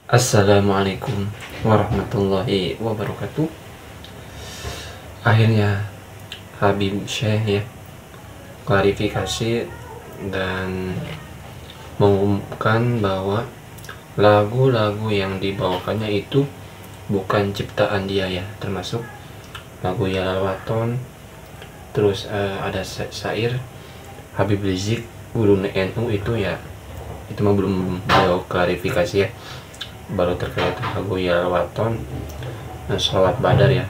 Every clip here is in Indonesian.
Assalamualaikum warahmatullahi wabarakatuh. Akhirnya Habib Syekh ya klarifikasi dan mengumumkan bahwa lagu-lagu yang dibawakannya itu bukan ciptaan dia ya, termasuk lagu Ya Lal Waton, terus ada syair Habib Rizik guru NU itu ya, itu mah belum beliau klarifikasi ya, baru terkait lagu Ya Lal Waton, Sholawat Badar ya.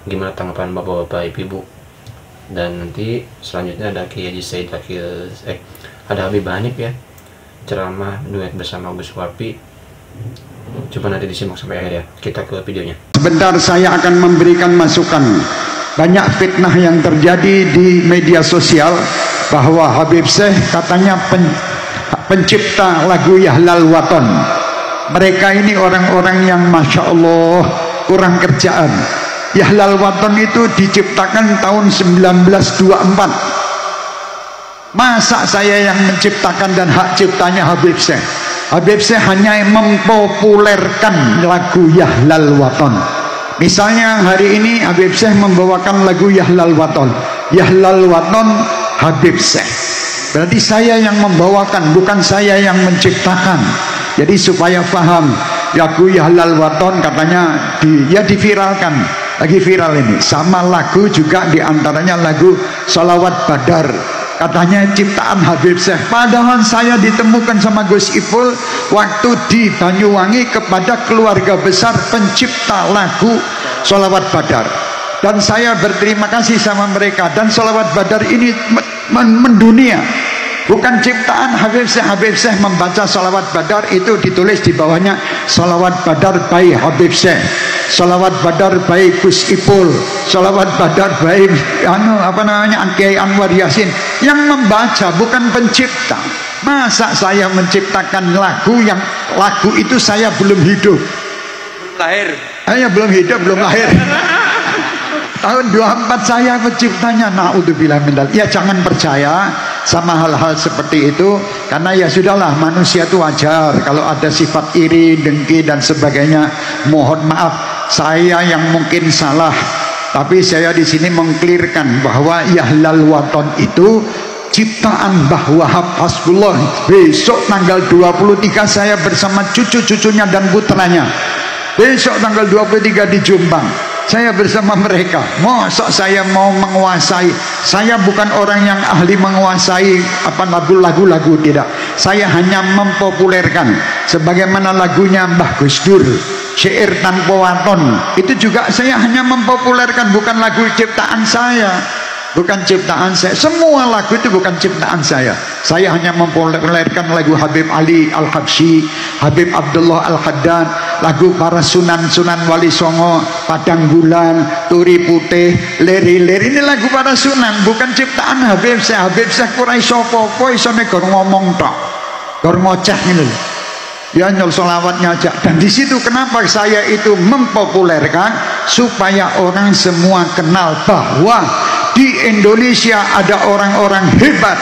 Gimana tanggapan bapak-bapak ibu-ibu? Dan nanti selanjutnya ada Kiai Haji Said Akil, ada Habib Hanif ya, ceramah duet bersama Gus Wapi. Coba nanti disimak sampai akhir ya. Kita ke videonya. Sebentar saya akan memberikan masukan. Banyak fitnah yang terjadi di media sosial bahwa Habib Syekh katanya pencipta lagu Ya Lal Waton. Mereka ini orang-orang yang Masya Allah kurang kerjaan. Ya Lal Waton itu diciptakan tahun 1924. Masa saya yang menciptakan dan hak ciptanya Habib Syekh? Habib Syekh hanya mempopulerkan lagu Ya Lal Waton. Misalnya hari ini Habib Syekh membawakan lagu Ya Lal Waton. Ya Lal Waton Habib Syekh. Berarti saya yang membawakan, bukan saya yang menciptakan. Jadi supaya paham, lagu Ya Lal Waton katanya diviralkan. Lagi viral ini. Sama lagu juga diantaranya lagu Sholawat Badar, katanya ciptaan Habib Syekh. Padahal saya ditemukan sama Gus Ipul waktu di Banyuwangi kepada keluarga besar pencipta lagu Sholawat Badar, dan saya berterima kasih sama mereka. Dan Sholawat Badar ini mendunia, bukan ciptaan Habib Syekh. Habib Syekh membaca Sholawat Badar itu ditulis di bawahnya Sholawat Badar by Habib Syekh, Sholawat Badar by Gus Ipul, Sholawat Badar by Kiai Anwar Yasin. Yang membaca bukan pencipta. Masa saya menciptakan lagu yang lagu itu saya belum hidup, belum lahir. Belum hidup, belum lahir. Tahun 24 saya penciptanya. Naudzubillah minal. Ya jangan percaya sama hal-hal seperti itu, karena ya sudahlah, manusia itu wajar kalau ada sifat iri, dengki dan sebagainya. Mohon maaf saya yang mungkin salah, tapi saya di sini mengklirkan bahwa Ya Lal Waton itu ciptaan Mbah Wahab Hasbullah. Besok tanggal 23 saya bersama cucu-cucunya dan putranya. Besok tanggal 23 di Jombang saya bersama mereka. Masa saya mau menguasai? Saya bukan orang yang ahli menguasai lagu-lagu, tidak. Saya hanya mempopulerkan sebagaimana lagunya Mbah Gus Dur, Syair Tanpa Waton. Itu juga saya hanya mempopulerkan, bukan lagu ciptaan saya. Bukan ciptaan saya. Semua lagu itu bukan ciptaan saya. Saya hanya mempopulerkan lagu Habib Ali Al-Habsyi, Habib Abdullah Al-Haddad, lagu para sunan-sunan Wali Songo, Padang Bulan, Turi Putih, Leri-leri. Ini lagu para sunan, bukan ciptaan Habib Syekh. Habib Syekh ora iso apa-apa, isone gor ngomong tok, gor ngoceh ngene. Ya nyol solawatnya aja. Dan di situ kenapa saya itu mempopulerkan, supaya orang semua kenal bahwa di Indonesia ada orang-orang hebat,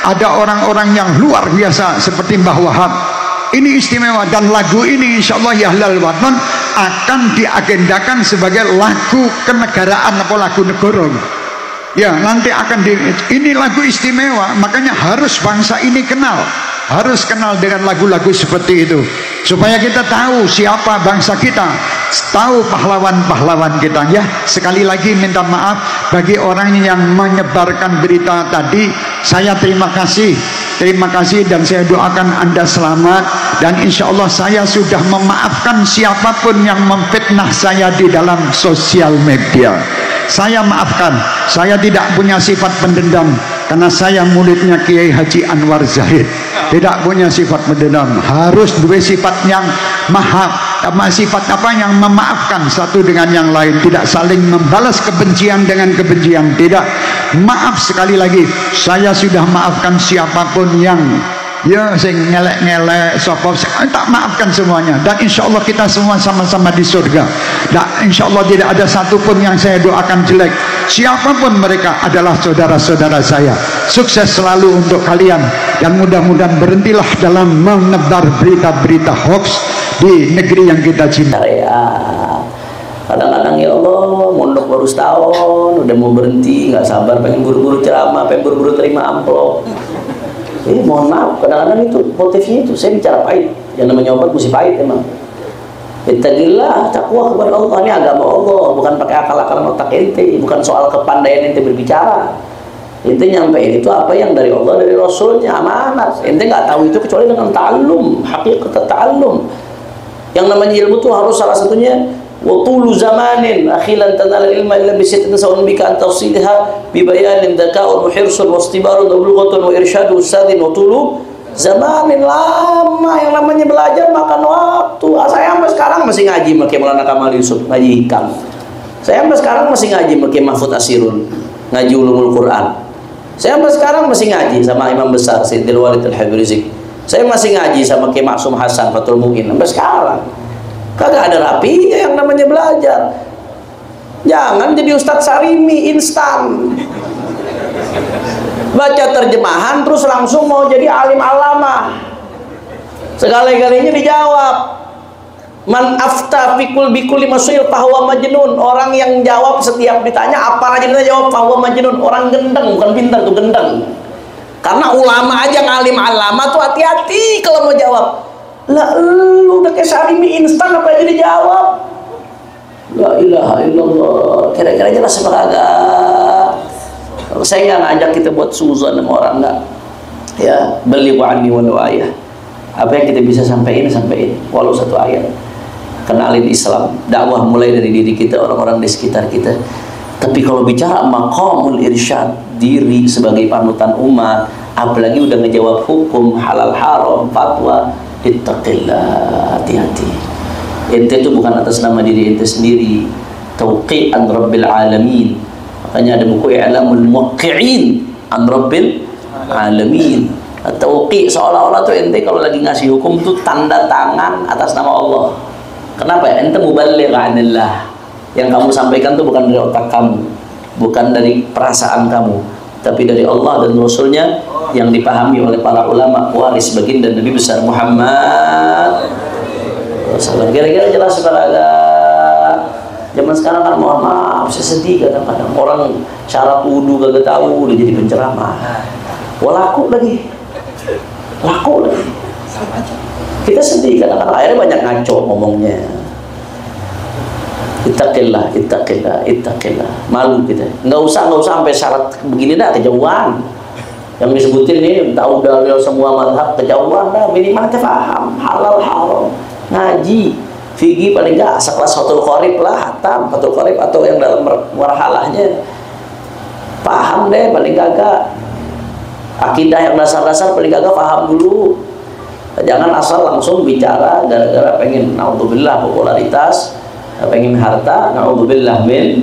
ada orang-orang yang luar biasa seperti Mbah Wahab. Ini istimewa, dan lagu ini insya Allah Ya Lal Waton akan diagendakan sebagai lagu kenegaraan atau lagu negara. Ya nanti akan ini lagu istimewa, makanya harus bangsa ini kenal, harus kenal dengan lagu-lagu seperti itu, supaya kita tahu siapa bangsa kita, tahu pahlawan-pahlawan kita. Ya sekali lagi minta maaf bagi orang yang menyebarkan berita tadi. Saya terima kasih dan saya doakan Anda selamat, dan insya Allah saya sudah memaafkan siapapun yang memfitnah saya di dalam sosial media. Saya maafkan, saya tidak punya sifat pendendam, karena saya muridnya Kiai Haji Anwar Zahid. Tidak punya sifat pendendam, harus dua sifat yang sifat yang memaafkan satu dengan yang lain, tidak saling membalas kebencian dengan kebencian, tidak. Maaf sekali lagi, saya sudah maafkan siapapun yang sing ngelek-ngelek tak maafkan semuanya, dan insya Allah kita semua sama-sama di surga. Dan insya Allah tidak ada satupun yang saya doakan jelek. siapapun mereka adalah saudara-saudara saya. Sukses selalu untuk kalian, dan mudah-mudahan berhentilah dalam menebar berita-berita hoax di negeri yang kita cintai. Kadang-kadang ya Allah, mondok baru setahun, udah mau berhenti, nggak sabar, pengen buru-buru ceramah, pengen buru-buru terima amplop. Mohon maaf, kadang-kadang itu motifnya itu, saya bicara pahit. Yang namanya obat mesti pahit emang. Ittaqillah, takwa kepada Allah, ini agama Allah, bukan pakai akal-akalan otak ente, bukan soal kepandaian ente berbicara. Ente nyampein itu apa yang dari Allah, dari Rasulnya, amanat. Ente nggak tahu itu kecuali dengan ta'allum, hakikat ta'allum. Yang namanya ilmu itu harus salah satunya wa tulu zamanin akhilan tanal ilma illa bi sittin sawun bika an tafsilha bi bayanin dzaka'un wa hirsun wa istibarun wa bulghatun wa irsyadu ustadin wa tulu zamanin. Lama yang namanya belajar makan waktu. Saya sampai sekarang masih ngaji pakai Maulana Kamal Yusuf, ngaji hikam. Saya sampai sekarang masih ngaji pakai Mahfud Asirun, ngaji ulumul Quran. Saya sampai sekarang masih ngaji sama imam besar Sayyidil Walid Al-Habib Rizik. Saya masih ngaji sama Kiai Maksum Hasan Fatul Mu'in sampai sekarang. Kagak ada rapinya yang namanya belajar. Jangan jadi Ustadz Sarimi instan, baca terjemahan terus langsung mau jadi alim alamah. Segala-galanya dijawab. Man afta fikul bikul limasyil fahuwa majnun. Orang yang jawab setiap ditanya apa aja dia jawab fahuwa majnun. Orang gendeng, bukan pintar tuh, gendeng. Karena ulama aja ngalim alama tuh hati-hati kalau mau jawab. Lah lu udah kayak Sarimi instan apa aja dijawab. La ilaha illallah. Kira-kira jelas apa kagak? Saya nggak ngajak kita buat suzon sama orang, nggak. Ya, beli wa'ani walau ayah. Apa yang kita bisa sampaikan, walau satu ayat. Kenalin Islam, dakwah mulai dari diri kita, orang-orang di sekitar kita. Tapi kalau bicara maqamul irsyad, diri sebagai panutan umat, apalagi udah ngejawab hukum halal haram, fatwa, ittaqillah, hati-hati. Ente itu bukan atas nama diri ente sendiri, tauqi'an rabbil alamin. Makanya ada buku I'lamul Muwaqqi'in an rabbil alamin. Tauqi' seolah-olah tuh ente kalau lagi ngasih hukum tuh tanda tangan atas nama Allah. Kenapa ya? Ente muballigh anillah. Yang kamu sampaikan tuh bukan dari otak kamu, bukan dari perasaan kamu, tapi dari Allah dan Rasulnya yang dipahami oleh para ulama waris baginda Nabi besar Muhammad SAW. Kira-kira jelas separaga. Zaman sekarang kan mohon maaf, saya sedih kadang-kadang orang syarat wudu kagak tahu udah jadi penceramah. Laku lagi. Kita sedih kadang-kadang, akhirnya banyak ngaco ngomongnya. Ittaqillah. Malu kita. Nggak usah sampai syarat begini dah, kejauhan. Yang disebutin ini tahu dalil semua mazhab, kejauhan dah. Minimal kita paham halal haram. Ngaji, fikih paling nggak sekelas Fathul Qorib lah, hatam Fathul Qorib atau yang dalam marhalahnya. Paham deh paling kagak. Akidah yang dasar-dasar paling kagak paham dulu. Jangan asal langsung bicara gara-gara pengen naudzubillah popularitas, pengen harta, naudzubillah min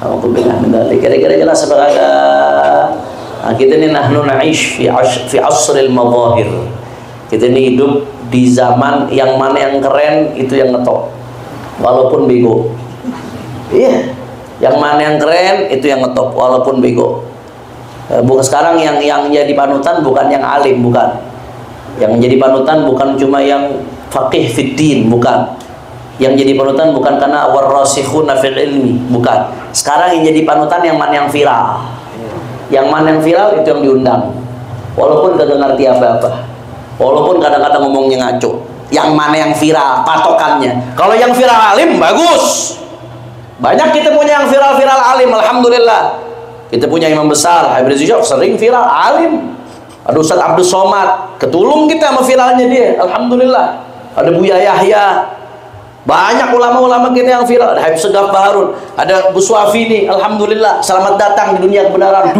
dzalik. Kira-kira jelas apa kagak? Nah, kita ini nahnu na'ish fi asril madahir. Kita ini hidup di zaman yang mana yang keren itu yang ngetop, walaupun bego. Iya, yang mana yang keren itu yang ngetop, walaupun bego. Bukan sekarang yang jadi panutan bukan yang alim, bukan. Yang jadi panutan bukan cuma yang faqih fiddin, bukan. Yang jadi panutan bukan karena warrasikhuna fil ilmi, bukan. Sekarang yang jadi panutan yang mana yang viral. Yang mana yang viral itu yang diundang. Walaupun gak ngerti apa-apa. Walaupun kadang-kadang ngomongnya ngaco. Yang mana yang viral patokannya. Kalau yang viral alim bagus. Banyak kita punya yang viral alim, alhamdulillah. Kita punya imam besar Habib Rizik sering viral alim. Ada Ustaz Abdul Somad, ketulung kita sama viralnya dia, alhamdulillah. Ada Buya Yahya, banyak ulama-ulama kita yang viral. Ada Habib Segaf Baharun, ada Bu Suafini, alhamdulillah. Selamat datang di dunia kebenaran.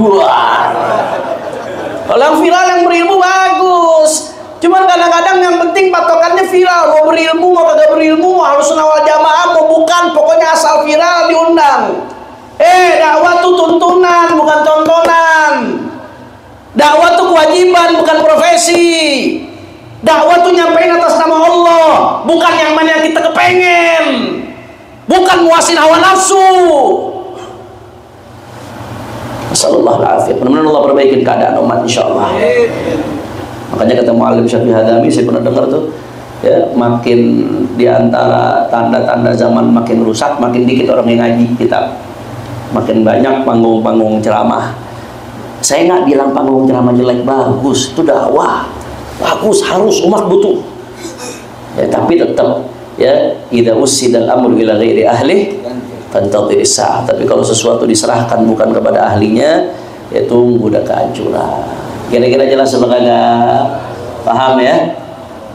Kalau yang viral yang berilmu bagus. Cuman kadang-kadang yang penting patokannya viral. Mau berilmu, mau kagak berilmu, harus nawal jamaah, mau bukan, pokoknya asal viral diundang. Dakwah tuh tuntunan, bukan tontonan. Dakwah tuh kewajiban, bukan profesi. Dakwah tuh nyampein atas nama Allah, bukan yang mana yang kita kepengen, bukan muasin hawa nafsu. Nasallallahu alaihi. Mudah-mudahan Allah perbaiki keadaan umat insyaallah. Makanya kata Muallim Syafi'i Hadami, saya pernah dengar tuh, ya, makin diantara tanda-tanda zaman makin rusak, makin dikit orang yang ngaji kitab, makin banyak panggung-panggung ceramah. Saya nggak bilang panggung ceramah jelek, bagus, itu dakwah, bagus, harus umat butuh. Ya, tapi tetap ya, idza ussidal amru ila ghairi ahli fantadhiris sa'ah. Tapi kalau sesuatu diserahkan bukan kepada ahlinya, ya tunggu dah kehancuran. Kira-kira jelas apa kagak? Paham ya?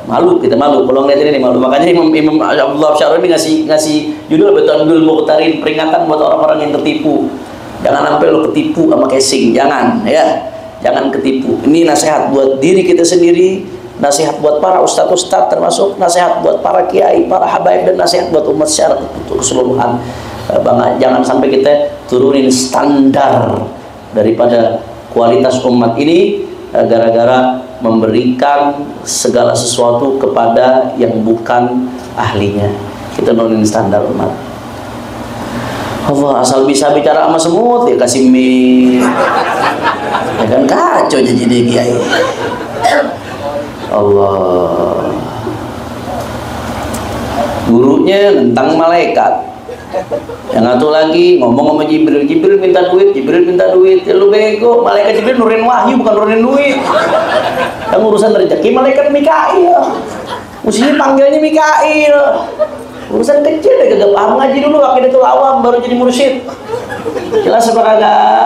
Malu, kita malu kalau ngeliat ini malu. Makanya Imam Abdullah Syaroni ngasih judul Betandul Muqtarin, peringatan buat orang-orang yang tertipu. Jangan sampai lo ketipu sama casing, jangan ya. Jangan ketipu. Ini nasihat buat diri kita sendiri, nasihat buat para ustadz-ustadz, termasuk nasihat buat para kiai, para habaib, dan nasihat buat umat secara keseluruhan. Jangan sampai kita turunin standar daripada kualitas umat ini gara-gara memberikan segala sesuatu kepada yang bukan ahlinya. Kita nurunin standar umat. Allah, asal bisa bicara sama semut ya kasih mie. Ya kan kacau jadi kiai. Allah. Gurunya tentang malaikat. Yang satu lagi ngomong sama Jibril, Jibril minta duit, Jibril minta duit. Ya lu bego, malaikat Jibril nurunin wahyu bukan nurunin duit. Yang urusan rezeki malaikat Mikail. Mestinya panggilnya Mikail. Urusan kecil deh, kagak paham ngaji dulu, aqidatul awam baru jadi mursyid. Jelas apa kagak?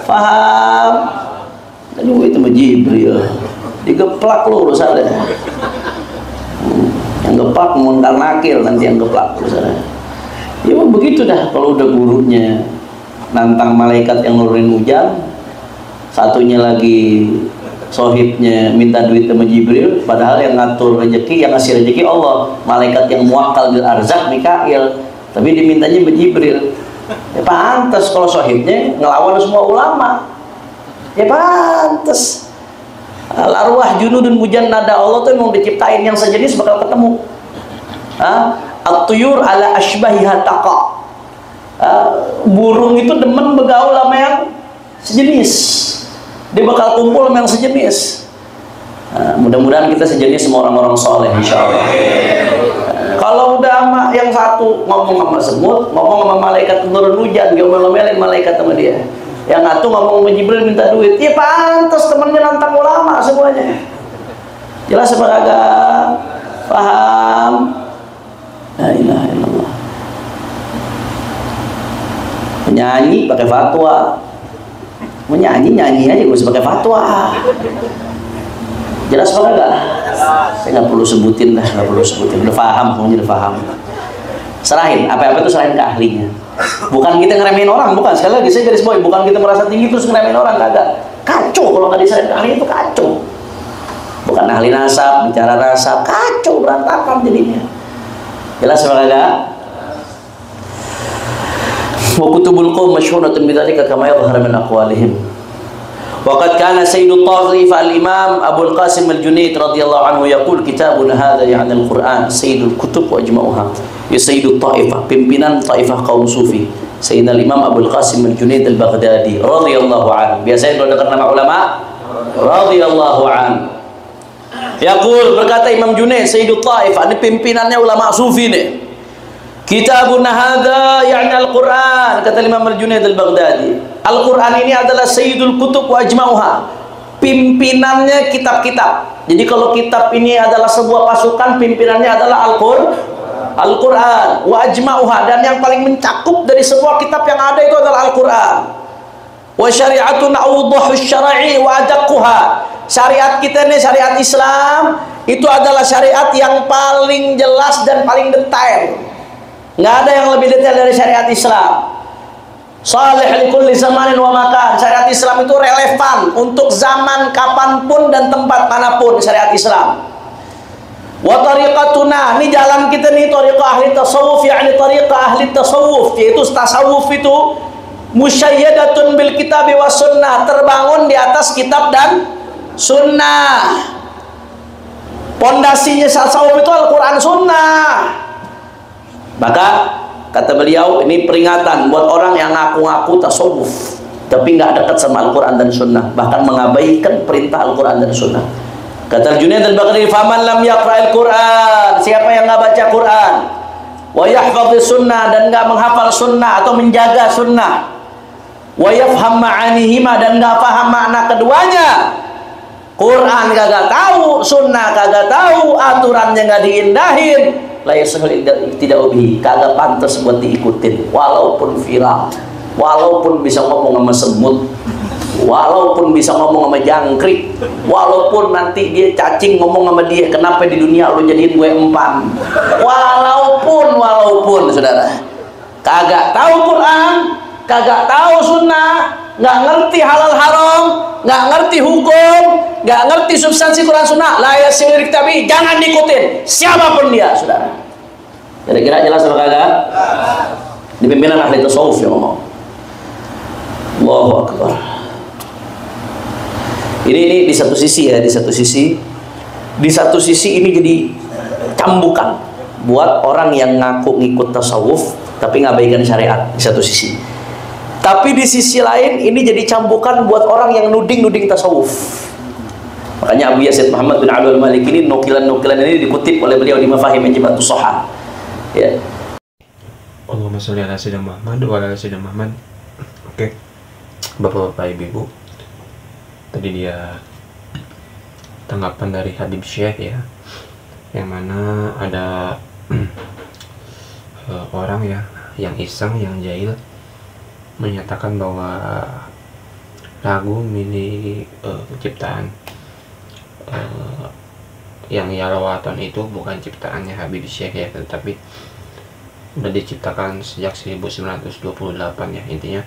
Paham? Aduh, itu sama Jibril. Digeplak lu urusannya. Yang geplak mundar nakil, nanti yang geplak urusannya. Ya begitu dah kalau udah gurunya nantang malaikat yang nurunin hujan, satunya lagi sohibnya minta duit sama Jibril, padahal yang ngatur rezeki, yang ngasih rezeki Allah, malaikat yang muakkal bil arzak Mikail, tapi dimintanya sama Jibril. Ya pantas kalau sohibnya ngelawan semua ulama. Ya pantas. Al-arwah junudun mujan nada Allah tuh emang diciptain yang sejenis bakal ketemu. At-tuyur ala ashbahiha taqa. Burung itu demen bergaul sama yang sejenis. Dia bakal kumpul sama yang sejenis. Mudah-mudahan kita sejenis sama orang-orang soleh insyaallah. Kalau udah sama yang satu ngomong sama semut, ngomong sama malaikat turun hujan, ngomel-ngomelin malaikat sama dia. Yang satu ngomong sama Jibril minta duit. Ya pantas temennya nantang ulama semuanya. Jelas apa kagak? Paham? La ilaha illallah. Menyanyi pakai fatwa. Menyanyi aja gue pakai fatwa. Jelas apa enggak? Saya nggak perlu sebutin dah, nggak perlu sebutin. Udah paham, pokoknya udah paham. Serahin, apa-apa itu serahin ke ahlinya. Bukan kita ngeremehin orang, bukan. Sekali lagi saya garis bawahi, bukan kita merasa tinggi terus ngeremehin orang, kagak. Kacau kalau nggak diserahin ke ahlinya itu kacau. Bukan ahli nasab, bicara nasab, kacau berantakan jadinya. Jelas apa kagak? Wa kutubul qaum masyhunatun bidzalika kama yadhharu min aqwalihim. Waqad kana sayyidut ta'ifah al-imam Abu al-Qasim al-Junaid radhiyallahu anhu yaqul kitabuna hadha ya'ni al-Qur'an sayyidul kutub wa ajma'uha. Ya sayyidut ta'ifah, pimpinan ta'ifah kaum sufi. Sayyidina al-imam Abu al-Qasim al-Junaid al-Baghdadi radhiyallahu anhu. Biasanya kalau dengar nama ulama radhiyallahu anhu. Yaqul, berkata Imam Junaid sayyidut ta'ifah, ini pimpinannya ulama sufi nih. Kitabuna hadza ya'ni al-Qur'an, kata Imam al-Junaid al-Baghdadi. Al-Quran ini adalah sayyidul kutub wa ajma'uha, pimpinannya kitab-kitab. Jadi kalau kitab ini adalah sebuah pasukan, pimpinannya adalah Al-Quran wa ajma'uha, dan yang paling mencakup dari sebuah kitab yang ada itu adalah Al-Quran. Wa syari'atun awdahu syara'i wa adaqquha, syariat kita ini, syariat Islam itu adalah syariat yang paling jelas dan paling detail. Nggak ada yang lebih detail dari syariat Islam. Salih likulli zamanin wa makan, syariat Islam itu relevan untuk zaman kapanpun dan tempat manapun. Syariat Islam. Wa tariqatuna, ini jalan kita nih, tariqah ahli tasawuf, yakni tariqah ahli tasawuf, yaitu tasawuf itu musyayyadatun bil kitab wa sunnah, terbangun di atas kitab dan sunnah. Pondasinya tasawuf itu Al-Quran sunnah. Maka kata beliau, ini peringatan buat orang yang ngaku-ngaku tasawuf, tapi nggak dekat sama Al-Quran dan Sunnah, bahkan mengabaikan perintah Al-Quran dan Sunnah. Kata Junaid al-Baghdadi, faman lam yaqra'il Quran, siapa yang nggak baca Quran, wa yahfadhis sunnah, dan nggak menghafal sunnah atau menjaga sunnah, wa yafham ma'anihima, dan nggak paham makna keduanya, Quran kagak tahu, sunnah kagak tahu, aturannya nggak diindahin, la yasahul tidak ubi, kagak pantas buat diikutin, walaupun viral, walaupun bisa ngomong sama semut, walaupun bisa ngomong sama jangkrik, walaupun nanti dia cacing ngomong sama dia, kenapa di dunia lu jadiin gue empan, walaupun saudara kagak tahu Quran, kagak tahu sunnah, nggak ngerti halal haram, nggak ngerti hukum, nggak ngerti substansi Quran sunnah, la yasirik, tapi jangan diikutin siapapun dia, saudara. Kira-kira jelas atau kagak? Di pimpinan ahli tasawuf yang ngomong. Allahu Akbar. Ini di satu sisi ya, di satu sisi ini jadi cambukan buat orang yang ngaku ngikut tasawuf tapi ngabaikan syariat di satu sisi. Tapi di sisi lain ini jadi cambukan buat orang yang nuding tasawuf. Makanya Abu Yazid Muhammad bin Abdul Malik ini, nukilan ini dikutip oleh beliau di Mafahim Menjibatus Shahah. Ya. Allahumma sholli ala sayyidina Muhammad wa ala sayyidina Muhammad. Oke. Bapak-bapak, ibu-ibu, tadi dia tanggapan dari Habib Syekh ya, yang mana ada orang ya yang iseng, yang jahil, menyatakan bahwa lagu milik ciptaan yang Yalawaton itu bukan ciptaannya Habib Syekh ya, tetapi udah diciptakan sejak 1928 ya. Intinya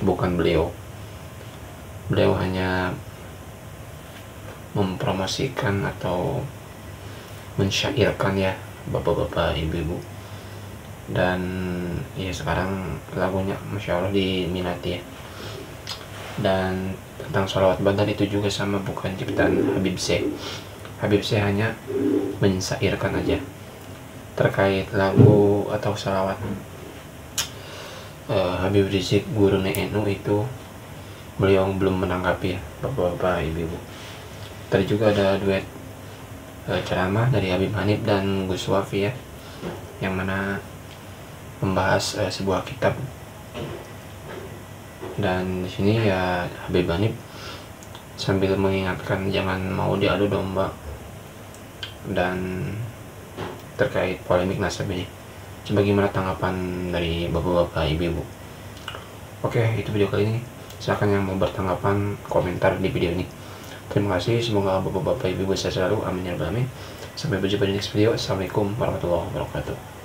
bukan beliau hanya mempromosikan atau mensyairkan ya, bapak-bapak, ibu-ibu. Dan ya sekarang lagunya Masya Allah diminati ya. Dan tentang sholawat badar itu juga sama, bukan ciptaan Habib Syekh. Habib Syekh hanya mensyairkan aja. Terkait lagu atau sholawat Habib Rizik, guru NU, itu beliau belum menanggapi ya, bapak-bapak, ibu-ibu. Tadi juga ada duet ceramah dari Habib Hanif dan Gus Wafi ya, yang mana membahas sebuah kitab. Dan di sini ya Habib Hanif sambil mengingatkan jangan mau diadu domba dan terkait polemik nasab ini. Bagaimana tanggapan dari bapak-bapak, ibu-ibu? Oke, itu video kali ini. Silahkan yang mau bertanggapan, komentar di video ini. Terima kasih, semoga bapak-bapak, ibu-ibu sehat selalu. Amin ya rabbal alamin. Sampai berjumpa di next video. Assalamualaikum warahmatullahi wabarakatuh.